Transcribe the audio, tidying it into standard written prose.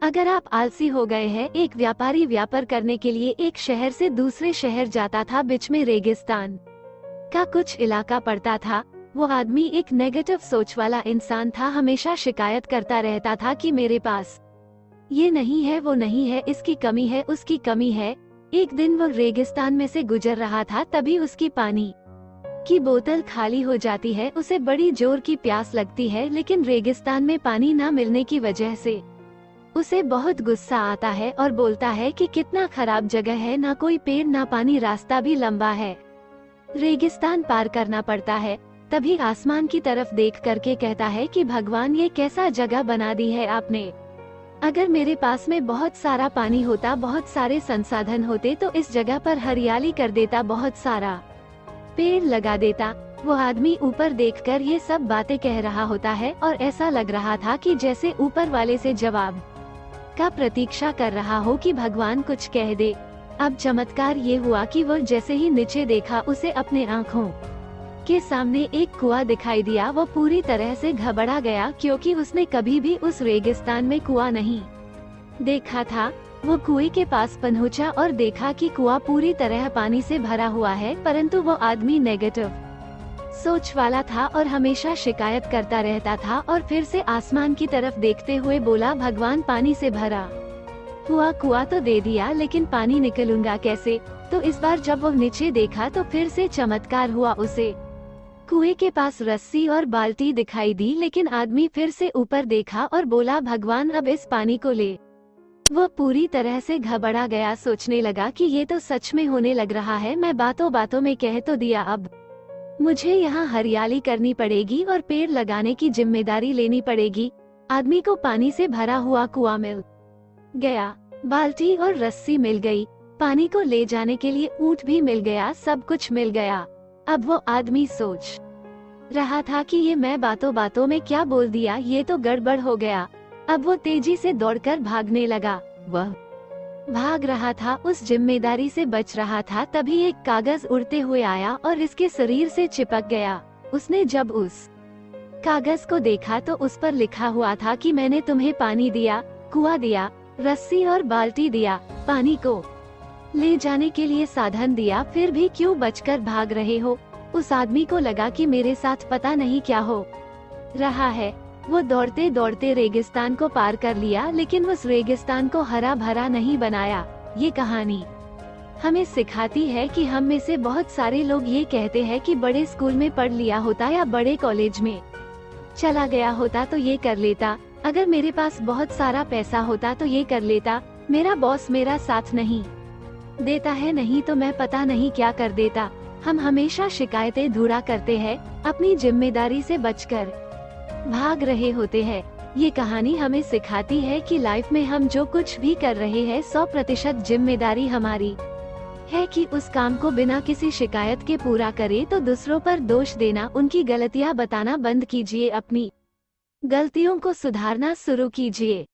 अगर आप आलसी हो गए हैं, एक व्यापारी व्यापार करने के लिए एक शहर से दूसरे शहर जाता था। बीच में रेगिस्तान का कुछ इलाका पड़ता था। वो आदमी एक नेगेटिव सोच वाला इंसान था। हमेशा शिकायत करता रहता था कि मेरे पास ये नहीं है, वो नहीं है, इसकी कमी है, उसकी कमी है। एक दिन वो रेगिस्तान में से गुजर रहा था, तभी उसकी पानी की बोतल खाली हो जाती है। उसे बड़ी जोर की प्यास लगती है, लेकिन रेगिस्तान में पानी न मिलने की वजह से उसे बहुत गुस्सा आता है और बोलता है कि कितना खराब जगह है, ना कोई पेड़ ना पानी, रास्ता भी लंबा है, रेगिस्तान पार करना पड़ता है। तभी आसमान की तरफ देख करके कहता है कि भगवान, ये कैसा जगह बना दी है आपने। अगर मेरे पास में बहुत सारा पानी होता, बहुत सारे संसाधन होते, तो इस जगह पर हरियाली कर देता, बहुत सारा पेड़ लगा देता। वो आदमी ऊपर देखकर ये सब बातें कह रहा होता है और ऐसा लग रहा था कि जैसे ऊपर वाले से जवाब का प्रतीक्षा कर रहा हो कि भगवान कुछ कह दे। अब चमत्कार ये हुआ कि वो जैसे ही नीचे देखा, उसे अपने आँखों के सामने एक कुआं दिखाई दिया। वो पूरी तरह से घबरा गया, क्योंकि उसने कभी भी उस रेगिस्तान में कुआं नहीं देखा था। वो कुएं के पास पहुंचा और देखा कि कुआं पूरी तरह पानी से भरा हुआ है, परंतु वो आदमी नेगेटिव सोच वाला था और हमेशा शिकायत करता रहता था। और फिर से आसमान की तरफ देखते हुए बोला, भगवान, पानी से भरा हुआ कुआं तो दे दिया, लेकिन पानी निकलूंगा कैसे। तो इस बार जब वो नीचे देखा तो फिर से चमत्कार हुआ। उसे कुएं के पास रस्सी और बाल्टी दिखाई दी, लेकिन आदमी फिर से ऊपर देखा और बोला, भगवान, अब इस पानी को ले। वो पूरी तरह से घबरा गया, सोचने लगा कि ये तो सच में होने लग रहा है। मैं बातों बातों में कह तो दिया, अब मुझे यहाँ हरियाली करनी पड़ेगी और पेड़ लगाने की जिम्मेदारी लेनी पड़ेगी। आदमी को पानी से भरा हुआ कुआं मिल गया, बाल्टी और रस्सी मिल गई, पानी को ले जाने के लिए ऊंट भी मिल गया, सब कुछ मिल गया। अब वो आदमी सोच रहा था कि ये मैं बातों बातों में क्या बोल दिया, ये तो गड़बड़ हो गया। अब वो तेजी से दौड़कर भागने लगा। वह भाग रहा था, उस जिम्मेदारी से बच रहा था। तभी एक कागज उड़ते हुए आया और इसके शरीर से चिपक गया। उसने जब उस कागज को देखा तो उस पर लिखा हुआ था कि मैंने तुम्हें पानी दिया, कुआं दिया, रस्सी और बाल्टी दिया, पानी को ले जाने के लिए साधन दिया, फिर भी क्यों बचकर भाग रहे हो। उस आदमी को लगा कि मेरे साथ पता नहीं क्या हो रहा है। वो दौड़ते दौड़ते रेगिस्तान को पार कर लिया, लेकिन उस रेगिस्तान को हरा भरा नहीं बनाया। ये कहानी हमें सिखाती है कि हम में से बहुत सारे लोग ये कहते हैं कि बड़े स्कूल में पढ़ लिया होता या बड़े कॉलेज में चला गया होता तो ये कर लेता, अगर मेरे पास बहुत सारा पैसा होता तो ये कर लेता, मेरा बॉस मेरा साथ नहीं देता है, नहीं तो मैं पता नहीं क्या कर देता। हम हमेशा शिकायतें धुरा करते हैं, अपनी जिम्मेदारी से बचकर भाग रहे होते हैं। ये कहानी हमें सिखाती है कि लाइफ में हम जो कुछ भी कर रहे हैं, 100% जिम्मेदारी हमारी है कि उस काम को बिना किसी शिकायत के पूरा करें। तो दूसरों पर दोष देना, उनकी गलतियां बताना बंद कीजिए, अपनी गलतियों को सुधारना शुरू कीजिए।